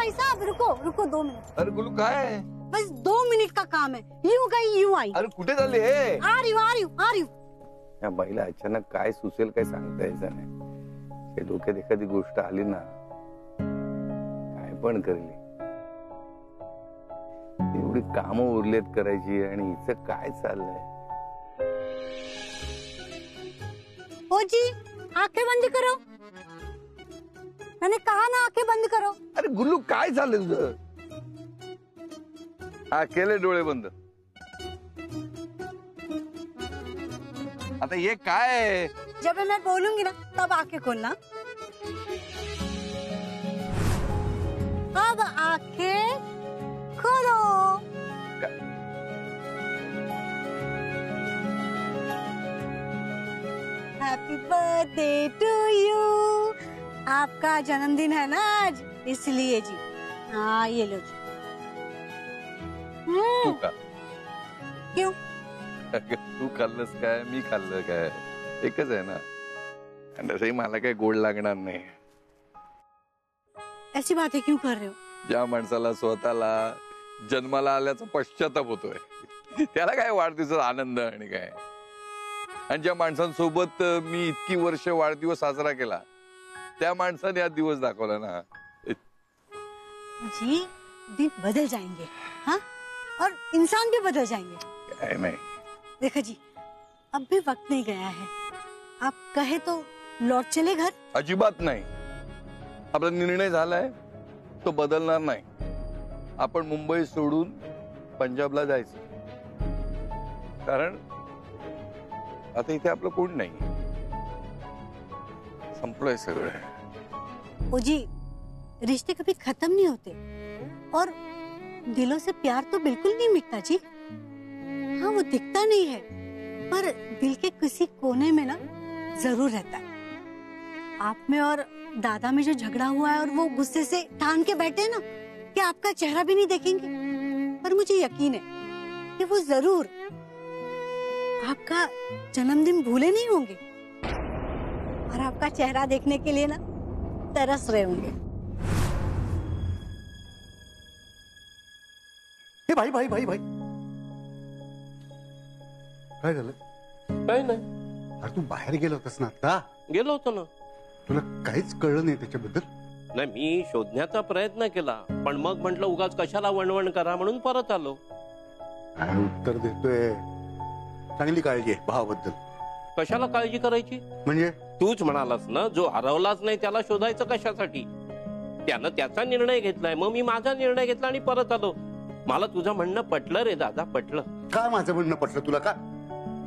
भाई साहब रुको रुको 2 मिनट। अरे गुल्लू काय आहे? बस 2 मिनिट का काम है, यूं गई यूं आई। अरे कुठे चालली हे? आ रही हूँ। या बाईला अचानक काय सुचेल काय सांगता यायचं नाही। हे डोक्यात एखादी गोष्ट आली ना काय पण करेल। एवढी कामं उरलेत करायची आणि हिचं काय चाललंय? ओ जी आंखें बंद करो, मैंने कहा ना आंखें बंद करो। अरे गुल्लू काय झालं तुझं? हा केले डोळे बंद। आता ये काय आहे? जब मैं बोलूंगी ना तब आंखें खोलना। अब आंखें खोलो। Happy birthday to you. आपका जन्मदिन है ना आज, इसलिए जी। हाँ ये लो जी। तू का? क्यों? तू खाल्लंस काय मी खाल्लं काय एकच आहे ना, आणि तसंही मला काही गोड लागणार नाही। ऐसी बातें क्यों कर रहे हो? ज्या माणसाला स्वतःला जन्माला आल्याचा पश्चाताप होतोय त्याला काय वाढदिवसाचा आनंद आणि काय, आणि ज्या माणसांसोबत मी इतकी वर्ष वाढदिवस साजरा केला त्या माणसाने आज दिवस दाखवला ना। जी दिन बदल जाएंगे, हाँ, और इंसान भी बदल जाएंगे। काय नाही। देखो जी अब भी वक्त नहीं गया है, आप कहे तो लौट चले घर। अजिबात नाही, आपला निर्णय झालाय तो बदलणार नाही। आपण मुंबई सोडून पंजाबला जायचं, कारण आता इथे आपलं कोण नाही, संपलंय सगळं। ओ जी रिश्ते कभी खत्म नहीं होते, और दिलों से प्यार तो बिल्कुल नहीं मिटता जी। हाँ वो दिखता नहीं है, पर दिल के किसी कोने में ना जरूर रहता है। आप में और दादा में जो झगड़ा हुआ है और वो गुस्से से ठान के बैठे हैं ना कि आपका चेहरा भी नहीं देखेंगे, पर मुझे यकीन है कि वो जरूर आपका जन्मदिन भूले नहीं होंगे और आपका चेहरा देखने के लिए ना तरस रहे होंगे। भाई भाई भाई भाई काय झालं? काय नाही। अरे तू बाहेर गेला होतास ना आता? गेलो होतो ना। तुला काहीच कळलं नाही त्याच्याबद्दल? नाही मी शोधण्याचा प्रयत्न केला, पण मग म्हटलं उगाच कशाला वणवण करा म्हणून परत आलो। काय उत्तर देतोय? चांगली काळजी आहे भावाबद्दल। कशाला काळजी करायची? म्हणजे तूच म्हणालास ना जो हरवलाच नाही त्याला शोधायचं कशासाठी? त्यानं त्याचा निर्णय घेतलाय, मग मी माझा निर्णय घेतला आणि परत आलो। मला तुझं म्हणणं पटलं रे दादा, पटलं। का माझं म्हणणं पटलं तुला? का?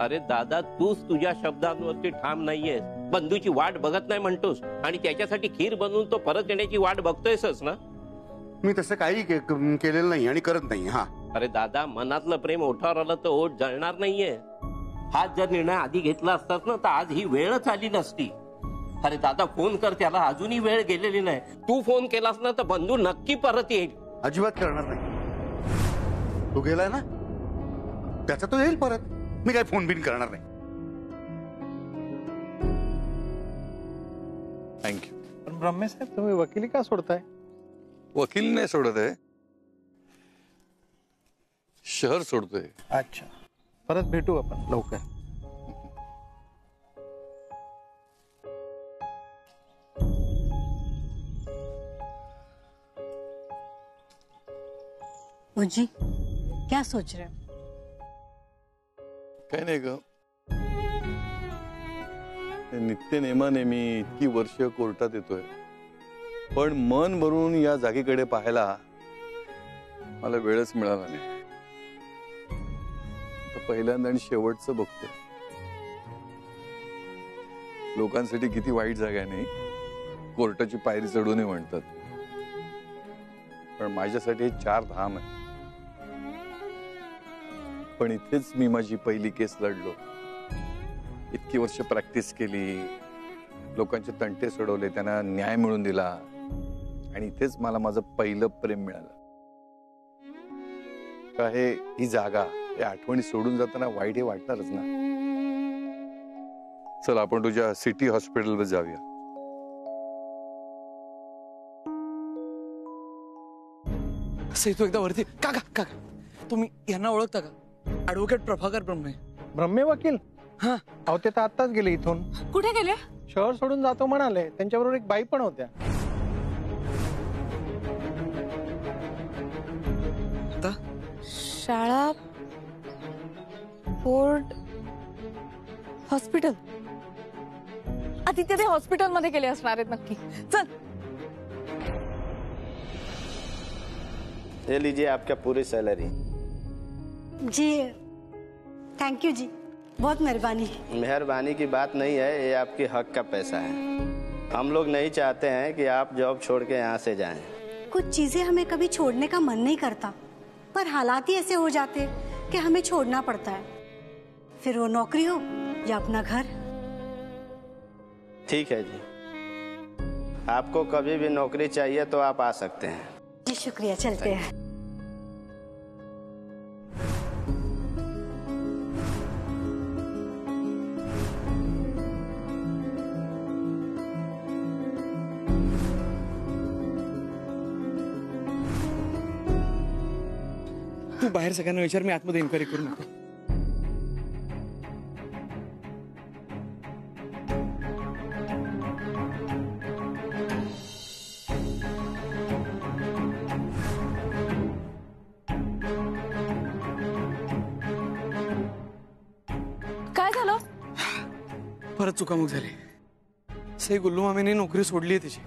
अरे दादा तूच तुझ्या शब्दांवरती ठाम नाहीयेस, बंधूची वाट बघत नाही म्हणतोस, आणि त्याच्यासाठी खीर बनवून तो परत येण्याची वाट बघतोयस ना? मी तसं काही केलेलं नाही आणि करत नाही। हा अरे दादा मनातलं प्रेम ओठावर आलं तर ओठ जळणार नाहीये। हा जर निर्णय आधी घेतला असतास ना तर आज ही वेळच आली नसती। अरे दादा फोन कर त्याला, अजूनही वेळ गेलेली नाही। तू फोन केलास ना तर बंधू नक्की परत येईल। अजिबात करणार नाही। तो गेलाय ना, त्याचा तो येईल परत। मी काय फोन बिन करणार नाही। थँक्यू। पण ब्रह्मे साहेब तुम्ही वकिली का सोडताय? वकील नाही सोडत आहे, शहर सोडतोय। अच्छा, परत भेटू आपण लवकर। ओ जी क्या सोच रहे हो? काय नाही ग, नित्य नेमाने मी इतकी वर्ष कोर्टात येतोय, पण मन भरून या जागेकडे पाहायला मला वेळच मिळाला नाही। पहिल्यांदा आणि शेवटचं बघतोय। लोकांसाठी किती वाईट जागा नाही, कोर्टाची पायरी चढून म्हणतात, पण माझ्यासाठी हे 4 धाम आहे। पण इथेच मी माझी पहिली केस लढलो, इतकी वर्ष प्रॅक्टिस केली, लोकांचे तंटे सोडवले, त्यांना न्याय मिळवून दिला, आणि इथेच मला माझं पहिलं प्रेम मिळालं। का हे ही जागा, या आठवणी सोडून जाताना वाईट हे वाटणारच ना। चल आपण तुझ्या सिटी हॉस्पिटलवर जाऊया। असं तू एकदा वरती काका काका तुम्ही यांना ओळखता का? ऍडव्होकेट प्रभाकर ब्रह्मे. ब्रह्मे वकील? हा. अहो ते तर आताच गेले इथून. कुठे गेले? शहर सोडून जातो म्हणाले. त्यांच्याबरोबर एक बाई पण होत्या. आता शाळा, कोर्ट, हॉस्पिटल. आदित्य ते हॉस्पिटल मध्ये गेले असणार आहेत नक्की. चल. ये लीजिए आपका पूरी सैलरी. जी थैंक यू जी, बहुत मेहरबानी. मेहरबानी की बात नहीं है, ये आपके हक का पैसा है. हम लोग नहीं चाहते हैं कि आप जॉब छोड़ के यहाँ से जाएं. कुछ चीजें हमें कभी छोड़ने का मन नहीं करता, पर हालात ही ऐसे हो जाते कि हमें छोड़ना पड़ता है. फिर वो नौकरी हो या अपना घर. ठीक है जी, आपको कभी भी नौकरी चाहिए तो आप आ सकते हैं. जी शुक्रिया, चलते हैं. तू बाहेर सगळ्यांना विचार, मी आतमध्ये इन्क्वायरी करू नको. काय झालं? परत चुकामुक झाली. सई गुल्लू मामीने नोकरी सोडली आहे तिची.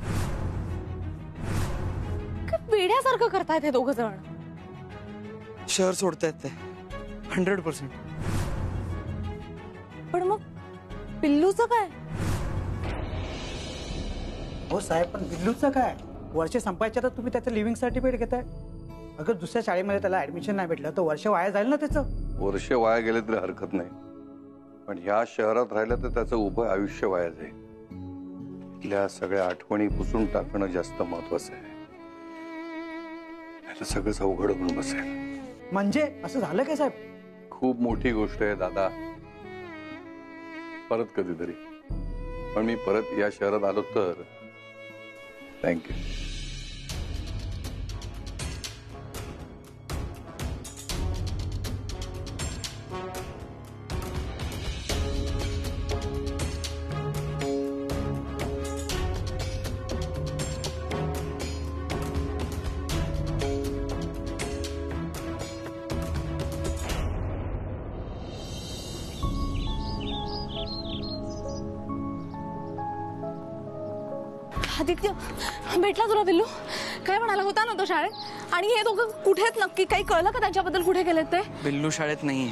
वेड्यासारखं करतायत हे दोघं जण. शहर सोडतायत ते 100%. पण मग पिल्लूचं काय? हो साहेब, पण बिल्लूचं काय? वर्ष संपायच्या तर तुम्ही त्याचं लिव्हिंग सर्टिफिकेट घेताय. अगर दुसऱ्या शाळेमध्ये त्याला ऍडमिशन नाही भेटलं तर वर्ष वाया जाईल ना त्याचं. वर्ष वाया गेले तरी हरकत नाही, पण ह्या शहरात राहिलं तर त्याचं उभं आयुष्य वाया जाईल. इथल्या सगळ्या आठवणी पुसून टाकणं जास्त महत्वाचं आहे. नाहीतर सगळंच अवघड होऊन बसेल. म्हणजे असं झालं काय साहेब? खूप मोठी गोष्ट आहे दादा. परत कधीतरी. पण मी परत या शहरात आलो तर थँक्यू. आदित्य, भेटला तुला पिल्लू? काय म्हणाला होता ना तो शाळेत? आणि हे दोघं कुठे आहेत नक्की? काही कळलं का त्यांच्याबद्दल? कुठे गेलेत ते? बिल्लू शाळेत नाहीये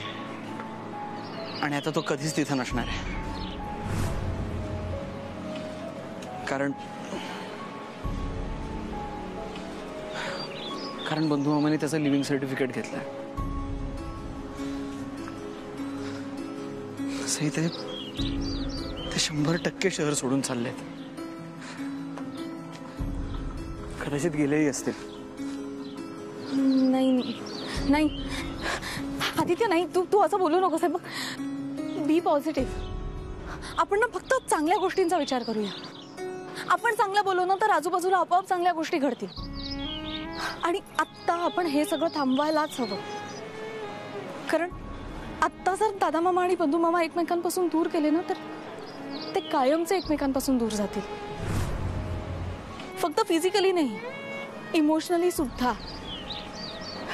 आणि आता तो कधीच तिथं नसणार आहे. कारण बंधू मामाने त्याचं लिव्हिंग सर्टिफिकेट घेतलंय. सही ते 100% शहर सोडून चाललेत. कदाचित गेलेही असतील. नाही नाही आदित्य, नाही. तू असं बोलू नकोस. बघ, बी पॉझिटिव्ह. आपण ना फक्त चांगल्या गोष्टींचा विचार करूया. आपण चांगलं बोलू ना तर आजूबाजूला आपोआप चांगल्या गोष्टी घडतील. आणि आत्ता आपण हे सगळं थांबवायलाच हवं. कारण आत्ता जर दादा मामा आणि बंधू मामा एकमेकांपासून दूर गेले ना तर ते कायमचे एकमेकांपासून दूर जातील. फक्त फिजिकली नाही, इमोशनली सुद्धा.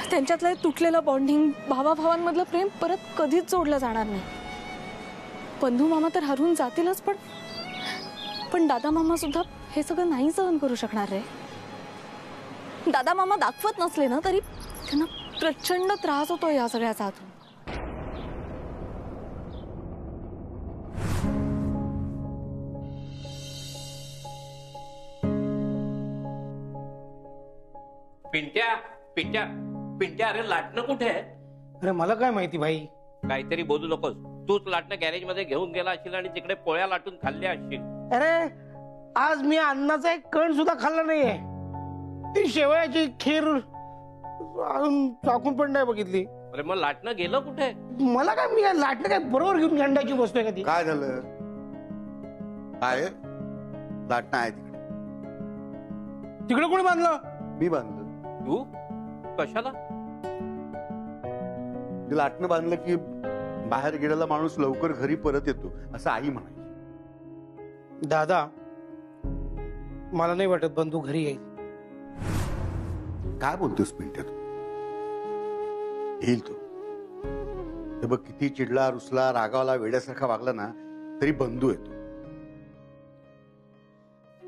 त्यांच्यातलं तुटलेलं बॉन्डिंग, भावाभावांमधलं प्रेम परत कधीच जोडलं जाणार नाही. बंधू मामा तर हरून जातीलच, पण दादा मामा सुद्धा हे सगळं नाही सहन करू शकणार रे. दादा मामा दाखवत नसले ना तरी त्यांना प्रचंड त्रास होतो या सगळ्याचा. पिंट्या पिंट्या पिंट्या, अरे लाटणं कुठे आहे? अरे मला काय माहिती भाई. काहीतरी बोलू नकोस. तूच लाटणं गॅरेज मध्ये घेऊन गेला असशील आणि तिकडे पोळ्या लाटून खाल्ल्या असशील. अरे आज मी अन्नाचा एक कण सुद्धा खाल्ला नाहीये. ती शेवयाची खीर अजून चाकून पण नाही बघितली. अरे मग लाटणं गेलं कुठे? मला काय, मी लाटणं काय बरोबर घेऊन गंडाची बसतोय का ती? काय झालं? आहे लाटणं आहे तिकडे. तिकडे कोणी बांधलं? मी बांधलं. तू कशाला? ते लाटणं बांधलं की बाहेर गेलेला माणूस लवकर घरी परत येतो असं आई म्हणायची. दादा, मला नाही वाटत बंधू घरी येईल. काय बोलतोस पिंट्या तू? येईल तो. हे बघ, किती चिडला, रुसला, रागावला, वेड्यासारखा वागला ना तरी बंधू येतो.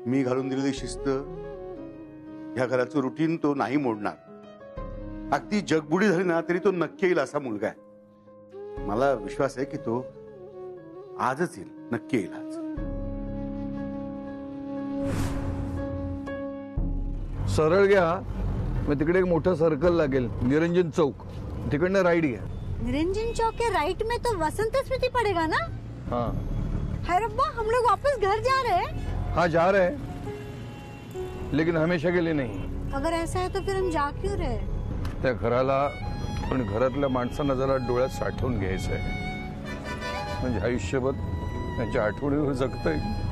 मी घालून दिलेली शिस्त, ह्या घराचं रुटीन तो नाही मोडणार. अगदी जगबुडी झाली ना तरी तो नक्की येईल असा मुलगा आहे. मला विश्वास आहे की तो आजच येईल, नक्की येईल आज. सरळ घ्या, मग तिकडे एक मोठं सर्कल लागेल, निरंजन चौक, तिकडनं राईट घ्या. निरंजन चौक के राइट में तो वसंत स्मृति पड़ेगा ना? हाँ है रब्बा, हम लोग वापस घर जा रहे हैं. हाँ जा रहे हैं, लेकिन हमेशा के लिए नहीं. अगर ऐसा है तो फिर हम जा क्यों रहे? त्या घराला पण घरातल्या माणसांना जरा डोळ्यात साठवून घ्यायचंय, म्हणजे आयुष्यभर त्यांच्या आठवणीवर जगता येईल.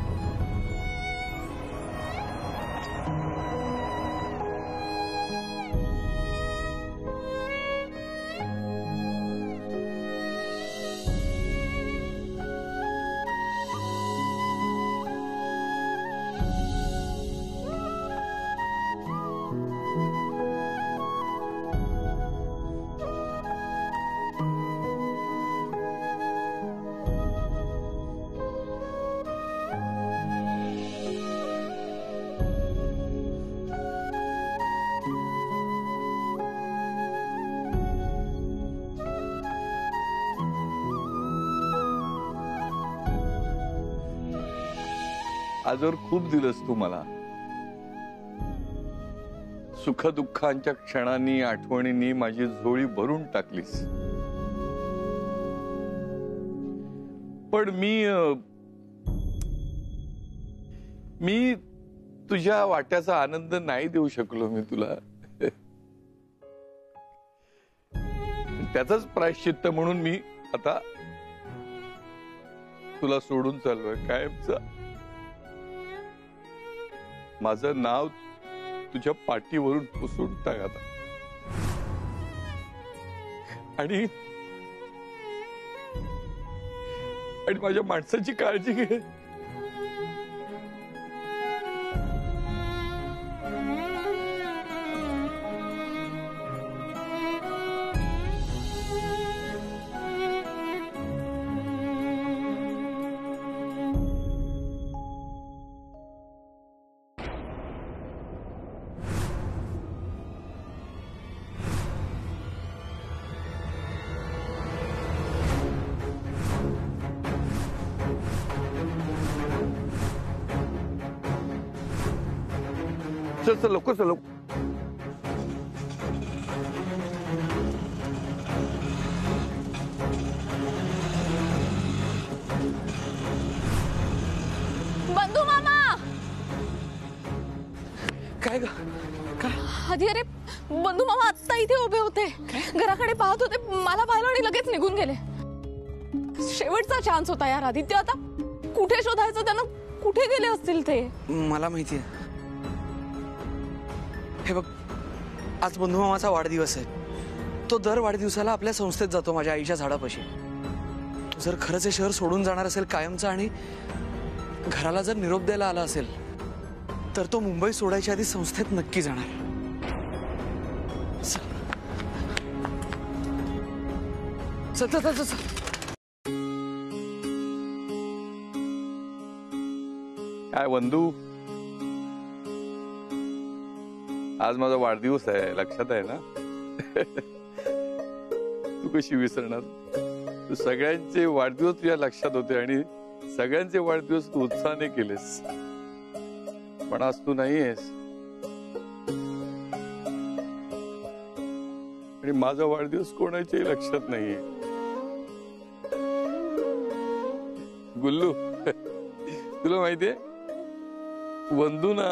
आजवर खूप दिलंस तू मला. सुख दुःखांच्या क्षणांनी, आठवणींनी माझी झोळी भरून टाकलीस. पण मी तुझ्या वाट्याचा आनंद नाही देऊ शकलो मी तुला. त्याचंच प्रायश्चित्त म्हणून मी आता तुला सोडून चाललोय कायमचा. माझं नाव तुझ्या पाठीवरून पुसून टाक आता. आणि माझ्या माणसाची काळजी घे. चल चल लवकर चल. बंधू मामा. काय ग? काय? आधी अरे बंधू मामा आत्ता इथे उभे होते, घराकडे पाहत होते, मला पाहिलं आणि लगेच निघून गेले. शेवटचा चान्स होता यार आदित्य. आता कुठे शोधायचं त्यांना? कुठे गेले असतील ते? मला माहितीये. हे बघ, आज बंधू मामाचा वाढदिवस आहे. तो दर वाढदिवसाला आपल्या संस्थेत जातो, माझ्या आईच्या झाडापाशी. तो जर खरंच हे शहर सोडून जाणार असेल कायमचा आणि घराला जर निरोप द्यायला आला असेल तर तो मुंबई सोडायच्या आधी संस्थेत नक्की जाणार. चल चल चल चल. काय बंधू, आज माझा वाढदिवस आहे, लक्षात आहे ना? तू कशी विसरणार? तू सगळ्यांचे वाढदिवस तुझ्या लक्षात होते आणि सगळ्यांचे वाढदिवस तू उत्साहाने केलेस. पण आज तू नाहीयेस आणि माझा वाढदिवस कोणाच्याही लक्षात नाहीये. गुल्लू, तुला माहितीये बंधू ना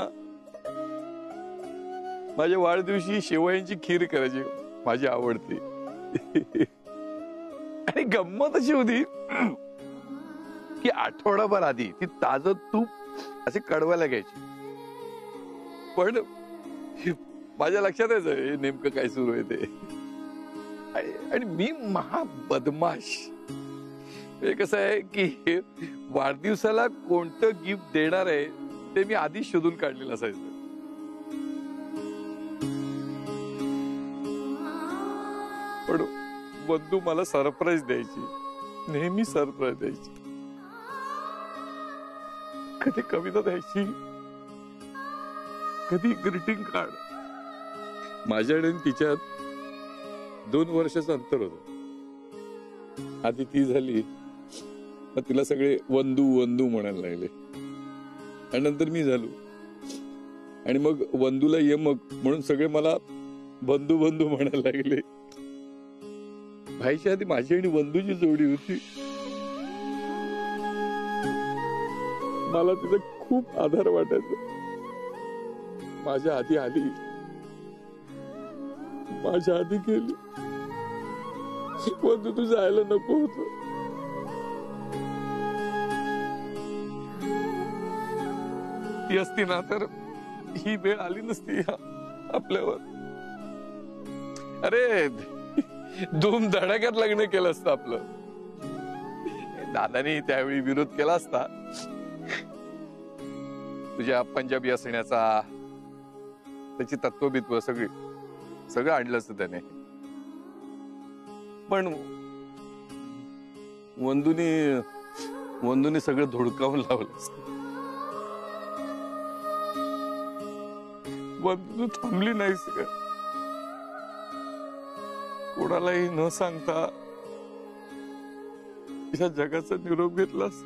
माझ्या वाढदिवशी शेवयांची खीर करायची, माझी आवडती. आणि गंमत अशी होती की आठवडाभर आधी ती ताजं तूप असे कडवायला घ्यायची. पण माझ्या लक्षातच आहे नेमकं काय सुरू आहे ते. आणि मी बदमाश. हे कसं आहे की वाढदिवसाला कोणतं गिफ्ट देणार आहे ते मी आधीच शोधून काढलेलं असायचं. पण बंधू मला सरप्राईज द्यायची, नेहमी सरप्राईज द्यायची. कधी कविता द्यायची, कधी ग्रीटिंग कार्ड. माझ्याकडे तिच्यात 2 वर्षाचं अंतर होतं. आधी ती झाली, मग तिला सगळे वंदू वंदू म्हणायला लागले. आणि नंतर मी झालो, आणि मग वंदूला यमक म्हणून सगळे मला बंधू बंधू म्हणायला लागले. भाईच्या आधी माझी आणि वंदूची जोडी होती. मला तिचा खूप आधार वाटायचा. माझ्या आधी आली, माझ्या आधी गेली. वंदू तू जायला नको होत. ती असती ना तर ही वेळ आली नसती आपल्यावर. अरे धूम धडाक्यात लग्न केलं असतं आपलं. दादानी त्यावेळी विरोध केला असता. तुझ्या पंजाबी असण्याचा, त्याची तत्वबित्व सगळं आणलं असतं त्याने. पण वंदूने सगळं धुडकावून लावलं असतं. वंदू थांबली नाहीस का? कोणालाही न सांगता या जगाचा निरोप घेतलास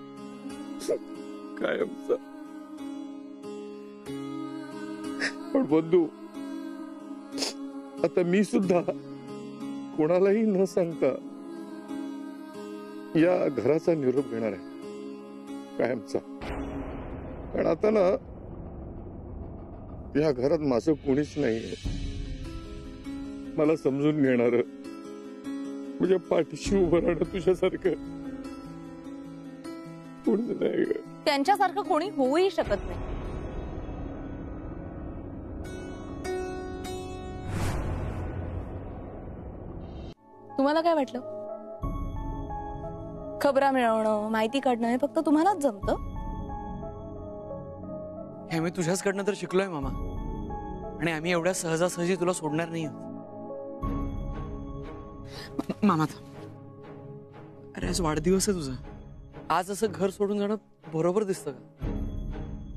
कायमचा. पण बंधू, आता मी सुद्धा कोणालाही न सांगता या घराचा निरोप घेणार आहे कायमचा. कारण आता ना या घरात माझं कोणीच नाहीये. मला समजून घेणार, तुझ्या पाठीशी उभं राहणं तुझ्यासारखं कोणीच नाही. त्यांच्यासारखं कोणी होऊही शकत नाही. तुम्हाला काय वाटलं? खबरा मिळवणं, माहिती काढणं हे फक्त तुम्हालाच जमतं? हे मी तुझ्याचकडनं तर शिकलोय मामा. आणि आम्ही एवढ्या सहजासहजी तुला सोडणार नाही आहोत. मामा, अरे आज वाढदिवस आहे तुझा. आज असं घर सोडून जाणं बरोबर दिसतं का?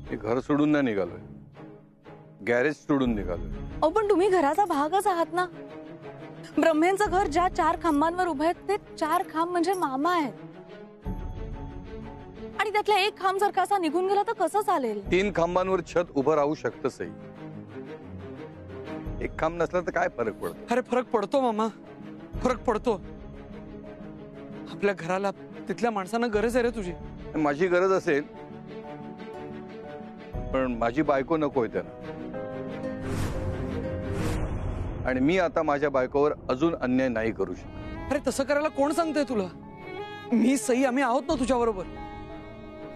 मी घर सोडून नाही निघालोय, गॅरेज सोडून निघालोय. अहो पण तुम्ही घराचा भागच आहात ना. ब्रह्मेंचं घर ज्या 4 खांबांवर उभं आहे ते 4 खांब म्हणजे मामा आहेत. आणि त्यातला एक खांब जर का असा निघून गेला तर कसं चालेल? 3 खांबांवर छत उभं राहू शकतं सई. एक खांब नसला तर काय फरक पडतो? अरे फरक पडतो मामा, फरक पडतो. आपल्या घराला तिथल्या माणसांना गरज आहे रे तुझी. माझी गरज असेल, पण माझी बायको नकोय त्यांना. आणि मी आता माझ्या बायकोवर अजून अन्याय नाही करू शकत. अरे तसं करायला कोण सांगतंय तुला? मी सई आम्ही आहोत ना तुझ्या बरोबर.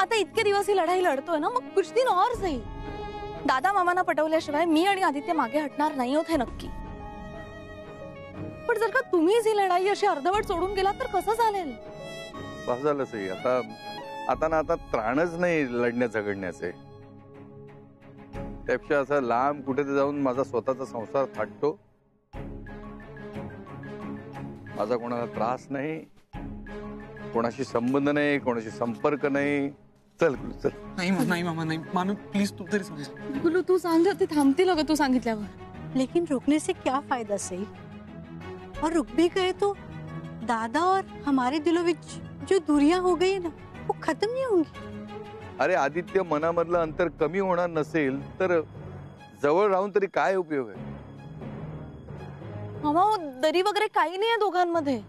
आता इतके दिवस ही लढाई लढतोय ना, मग कुछ दिन और सही. दादा मामांना पटवल्याशिवाय मी आणि आदित्य मागे हटणार नाही होत हे नक्की. पण जर का तुम्हीच ही लढाई अशी अर्धवट सोडून गेलात तर कसं चालेल? बस झालं सई. आता त्राणच नाही लढण्या झगडण्याचे. त्यापेक्षा असं लांब कुठे जाऊन माझा स्वतःचा संसार थाटतो. माझा कोणाला त्रास नाही, कोणाशी संबंध नाही, कोणाशी संपर्क नाही. चल चल. नाही मामा, नाही मामी प्लीज तू तरी समज. गुलू तू सांग, ते थांबतील अगं तू सांगितल्यावर. लेकिन रुकने से क्या फायदा सही? और रुक भी गए तो दादा और हमारे दिलों विच जो दूरियां हो गई ना वो खत्म नहीं होंगी. अरे आदित्य, मनामधलं अंतर कमी होणार नसेल तर जवळ राहून तरी काय उपयोग आहे? मामा दरी वगैरे काही नाहीये दोघांमध्ये.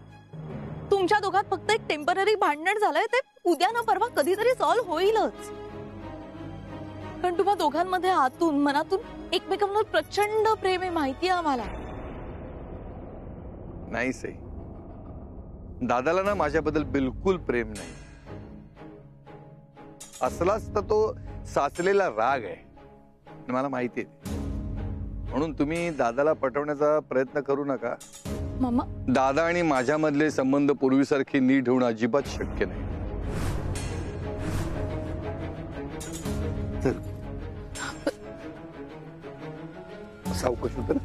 तुमच्या दोघात फक्त एक टेम्पररी भांडण झालंय, ते उद्या ना परवा कधीतरी सॉल्व्ह होईलच. कारण तुम्हा दोघांमध्ये आतून मनातून एकमेकांवर प्रचंड प्रेम आहे, माहिती आहे आम्हाला. नाही सई, दादाला ना माझ्याबद्दल बिलकुल प्रेम नाही. असलाच तर तो साचलेला राग आहे, मला माहिती आहे. म्हणून तुम्ही दादाला पटवण्याचा प्रयत्न करू नका. मामा दादा आणि माझ्यामधले संबंध पूर्वीसारखे नीट होणं अजिबात शक्य नाही. चल सावकाश उतर.